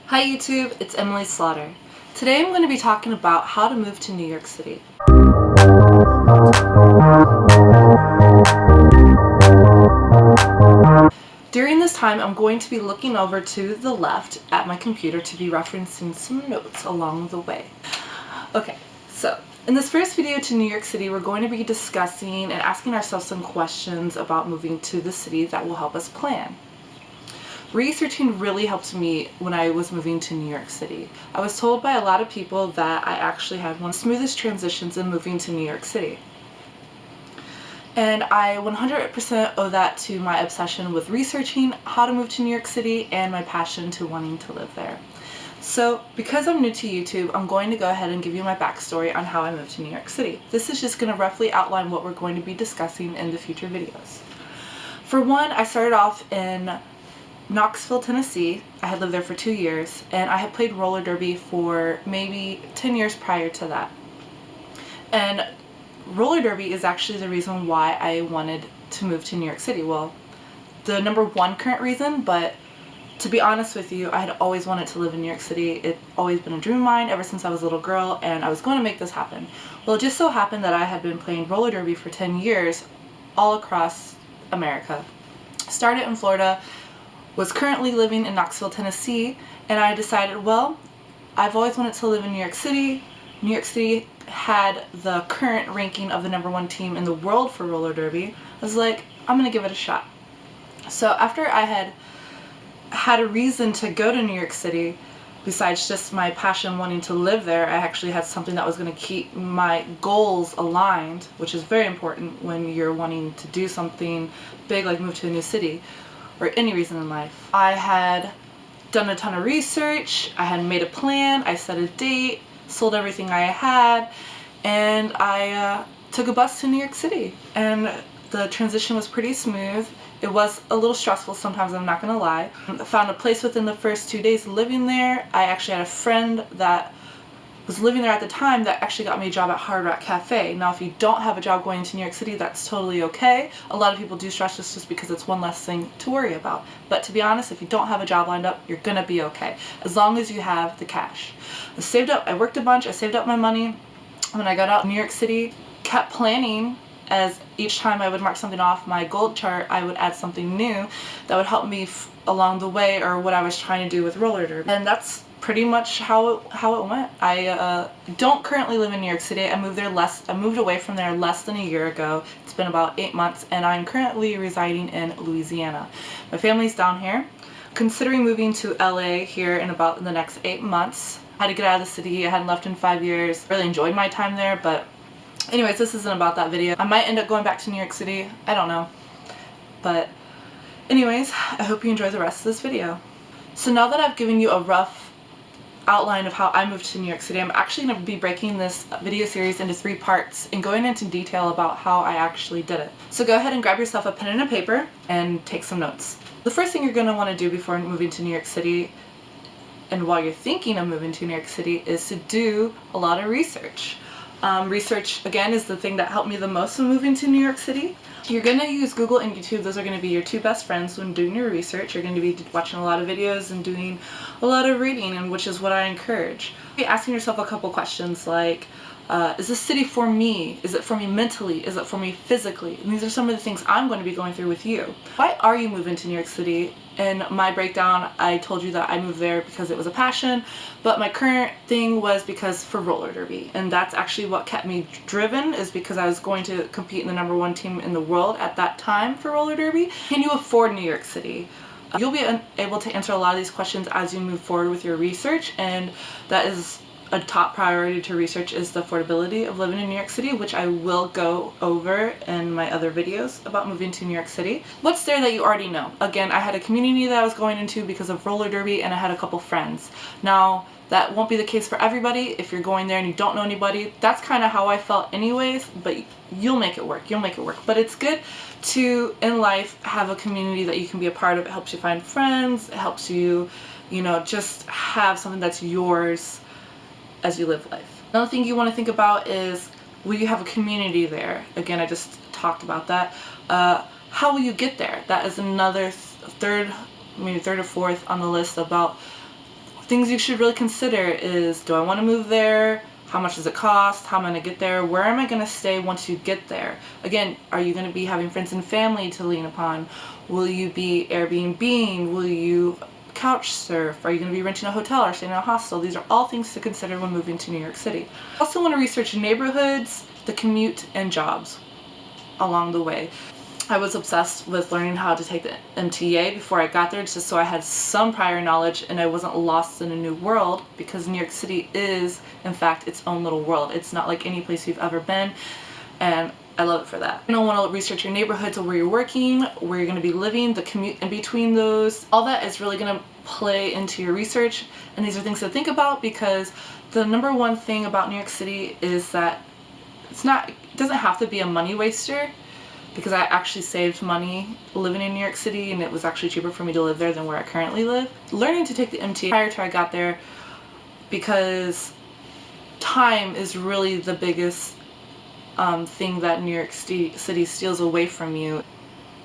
Hi YouTube, it's Emily Slaughter. Today I'm going to be talking about how to move to New York City. During this time, I'm going to be looking over to the left at my computer to be referencing some notes along the way. Okay, so in this first video to New York City, we're going to be discussing and asking ourselves some questions about moving to the city that will help us plan. Researching really helped me when I was moving to New York City. I was told by a lot of people that I actually had one of the smoothest transitions in moving to New York City. And I 100% owe that to my obsession with researching how to move to New York City and my passion to wanting to live there. So because I'm new to YouTube, I'm going to go ahead and give you my backstory on how I moved to New York City. This is just going to roughly outline what we're going to be discussing in the future videos. For one, I started off in Knoxville, Tennessee. I had lived there for 2 years, and I had played roller derby for maybe 10 years prior to that. And roller derby is actually the reason why I wanted to move to New York City. Well, the number one current reason, but to be honest with you, I had always wanted to live in New York City. It's always been a dream of mine ever since I was a little girl, and I was going to make this happen. Well, it just so happened that I had been playing roller derby for 10 years all across America. Started in Florida, was currently living in Knoxville, Tennessee, and I decided, well, I've always wanted to live in New York City. New York City had the current ranking of the number one team in the world for roller derby. I was like, I'm gonna give it a shot. So after I had a reason to go to New York City, besides just my passion wanting to live there, I actually had something that was going to keep my goals aligned, which is very important when you're wanting to do something big like move to a new city or any reason in life. I had done a ton of research, I had made a plan, I set a date, sold everything I had, and I took a bus to New York City. And the transition was pretty smooth. It was a little stressful sometimes, I'm not gonna lie. I found a place within the first 2 days living there. I actually had a friend that was living there at the time that actually got me a job at Hard Rock Cafe. Now, if you don't have a job going to New York City, that's totally okay. A lot of people do stress just because it's one less thing to worry about. But to be honest, if you don't have a job lined up, you're gonna be okay, as long as you have the cash. I worked a bunch, I saved up my money. When I got out in New York City, kept planning. As each time I would mark something off my goal chart, I would add something new that would help me along the way, or what I was trying to do with roller derby. And that's pretty much how it went. I don't currently live in New York City. I moved away from there less than a year ago. It's been about 8 months, and I'm currently residing in Louisiana. My family's down here. Considering moving to LA here in about the next 8 months. I had to get out of the city. I hadn't left in 5 years. Really enjoyed my time there, but anyways, this isn't about that video. I might end up going back to New York City. I don't know. But anyways, I hope you enjoy the rest of this video. So now that I've given you a rough outline of how I moved to New York City, I'm actually going to be breaking this video series into 3 parts and going into detail about how I actually did it. So go ahead and grab yourself a pen and a paper and take some notes. The first thing you're going to want to do before moving to New York City, and while you're thinking of moving to New York City, is to do a lot of research. Research, again, is the thing that helped me the most when moving to New York City. You're going to use Google and YouTube. Those are going to be your 2 best friends when doing your research. You're going to be watching a lot of videos and doing a lot of reading, and which is what I encourage. Be asking yourself a couple questions like, is this city for me? Is it for me mentally? Is it for me physically? And these are some of the things I'm going to be going through with you. Why are you moving to New York City? In my breakdown, I told you that I moved there because it was a passion, but my current thing was because for roller derby, and that's actually what kept me driven, is because I was going to compete in the number one team in the world at that time for roller derby. Can you afford New York City? You'll be able to answer a lot of these questions as you move forward with your research, and that is a top priority to research, is the affordability of living in New York City, which I will go over in my other videos about moving to New York City. What's there that you already know? Again, I had a community that I was going into because of roller derby, and I had a couple friends. Now, that won't be the case for everybody. If you're going there and you don't know anybody, that's kind of how I felt anyways, but you'll make it work. You'll make it work. But it's good to, in life, have a community that you can be a part of. It helps you find friends. It helps you, just have something that's yours as you live life. Another thing you want to think about is, will you have a community there? Again, I just talked about that. How will you get there? That is another maybe third or fourth on the list about Things you should really consider is, do I want to move there? How much does it cost? How am I going to get there? Where am I going to stay once you get there? Again, are you going to be having friends and family to lean upon? Will you be Airbnb? Will you couch surf? Are you going to be renting a hotel or staying in a hostel? These are all things to consider when moving to New York City. I also want to research neighborhoods, the commute, and jobs along the way. I was obsessed with learning how to take the MTA before I got there, just so I had some prior knowledge and I wasn't lost in a new world, because New York City is, in fact, its own little world. It's not like any place you've ever been, and I love it for that. You're going to want to research your neighborhoods of where you're working, where you're going to be living, the commute in between those. All that is really going to play into your research, and these are things to think about, because the number one thing about New York City is that it doesn't have to be a money waster, because I actually saved money living in New York City, and it was actually cheaper for me to live there than where I currently live. Learning to take the MTA prior to I got there, because time is really the biggest thing that New York City steals away from you.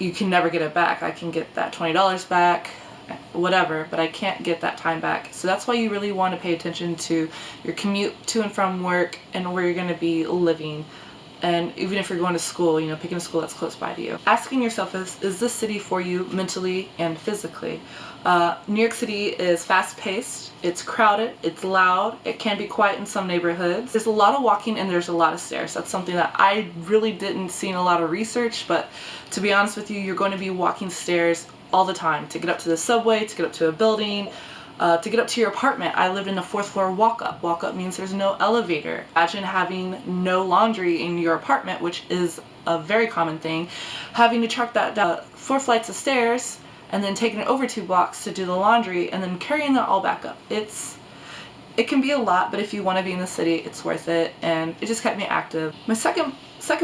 You can never get it back. I can get that $20 back, whatever, but I can't get that time back. So that's why you really want to pay attention to your commute to and from work and where you're going to be living. And even if you're going to school, picking a school that's close by to you. Asking yourself, is this city for you mentally and physically? New York City is fast-paced, it's crowded, it's loud, it can be quiet in some neighborhoods. There's a lot of walking and there's a lot of stairs. That's something that I really didn't see in a lot of research, but to be honest with you, you're going to be walking stairs all the time to get up to the subway, to get up to a building, to get up to your apartment. I lived in a 4th floor walk-up. Walk-up means there's no elevator. Imagine having no laundry in your apartment, which is a very common thing. Having to truck that 4 flights of stairs and then taking it over 2 blocks to do the laundry and then carrying that all back up. It can be a lot, but if you want to be in the city, it's worth it, and it just kept me active. My second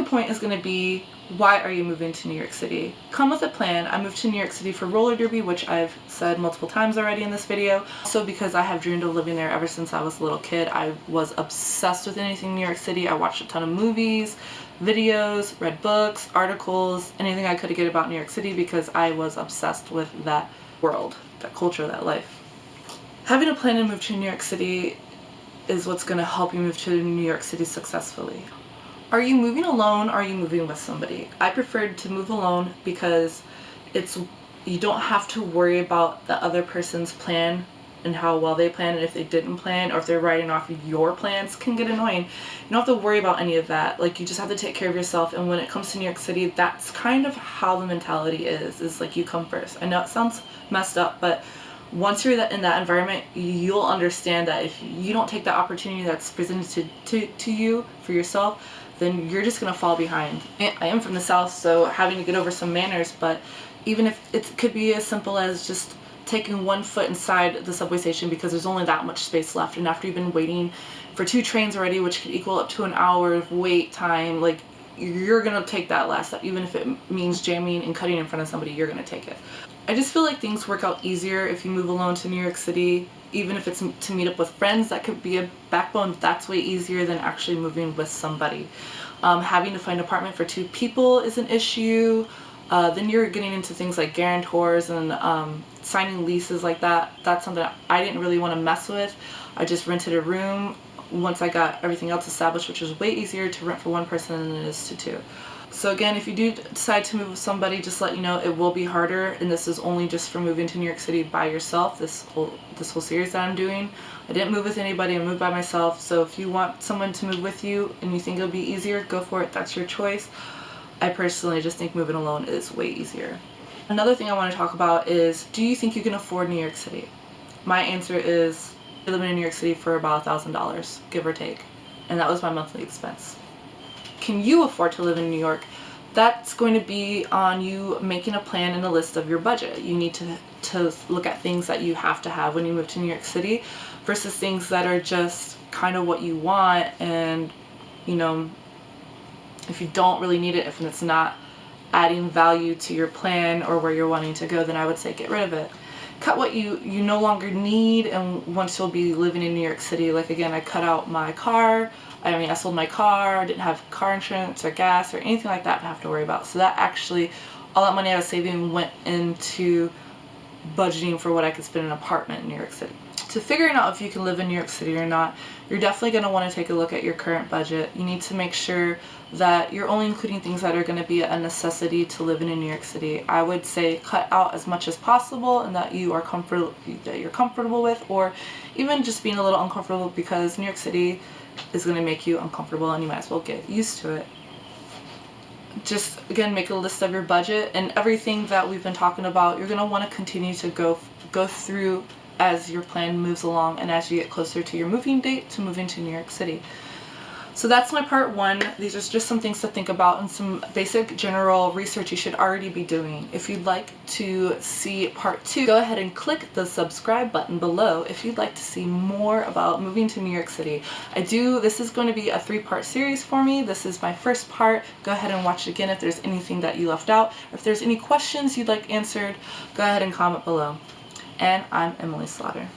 point is going to be, why are you moving to New York City? Come with a plan. I moved to New York City for roller derby, which I've said multiple times already in this video. Also because I have dreamed of living there ever since I was a little kid. I was obsessed with anything New York City. I watched a ton of movies, videos, read books, articles, anything I could get about New York City, because I was obsessed with that world, that culture, that life. Having a plan to move to New York City is what's going to help you move to New York City successfully. Are you moving alone or are you moving with somebody? I preferred to move alone because you don't have to worry about the other person's plan and how well they plan, and if they didn't plan or if they're writing off your plans can get annoying. You don't have to worry about any of that. Like, you just have to take care of yourself, and when it comes to New York City, that's kind of how the mentality is like, you come first. I know it sounds messed up, but once you're in that environment, you'll understand that if you don't take the opportunity that's presented to you for yourself, then you're just going to fall behind. I am from the South, so having to get over some manners, but even if it could be as simple as just taking 1 foot inside the subway station because there's only that much space left, and after you've been waiting for 2 trains already, which could equal up to an hour of wait time, like, you're going to take that last step. Even if it means jamming and cutting in front of somebody, you're going to take it. I just feel like things work out easier if you move alone to New York City. Even if it's to meet up with friends, that could be a backbone. That's way easier than actually moving with somebody. Having to find an apartment for 2 people is an issue. Then you're getting into things like guarantors and signing leases like that. That's something I didn't really want to mess with. I just rented a room once I got everything else established, which was way easier to rent for 1 person than it is to 2. So again, if you do decide to move with somebody, just let you know it will be harder, and this is only just for moving to New York City by yourself, this whole series that I'm doing. I didn't move with anybody, I moved by myself, so if you want someone to move with you and you think it'll be easier, go for it, that's your choice. I personally just think moving alone is way easier. Another thing I want to talk about is, do you think you can afford New York City? My answer is, I live in New York City for about $1,000, give or take, and that was my monthly expense. Can you afford to live in New York? That's going to be on you making a plan and a list of your budget. You need to look at things that you have to have when you move to New York City versus things that are just kind of what you want, and if you don't really need it, if it's not adding value to your plan or where you're wanting to go, then I would say get rid of it. Cut what you no longer need, and once you'll be living in New York City, like again, I cut out my car. I sold my car, I didn't have car insurance or gas or anything like that to have to worry about. So that actually, all that money I was saving went into budgeting for what I could spend in an apartment in New York City. to figuring out if you can live in New York City or not, you're definitely going to want to take a look at your current budget. You need to make sure that you're only including things that are going to be a necessity to live in New York City. I would say cut out as much as possible and that you're comfortable with, or even just being a little uncomfortable, because New York City is going to make you uncomfortable and you might as well get used to it. Just again, make a list of your budget and everything that we've been talking about. You're going to want to continue to go through as your plan moves along and as you get closer to your moving date to moving to New York City. So that's my part 1. These are just some things to think about and some basic general research you should already be doing. If you'd like to see part 2, go ahead and click the subscribe button below if you'd like to see more about moving to New York City. This is going to be a 3-part series for me. This is my first part. Go ahead and watch it again if there's anything that you left out. If there's any questions you'd like answered, go ahead and comment below. And I'm Emily Slaughter.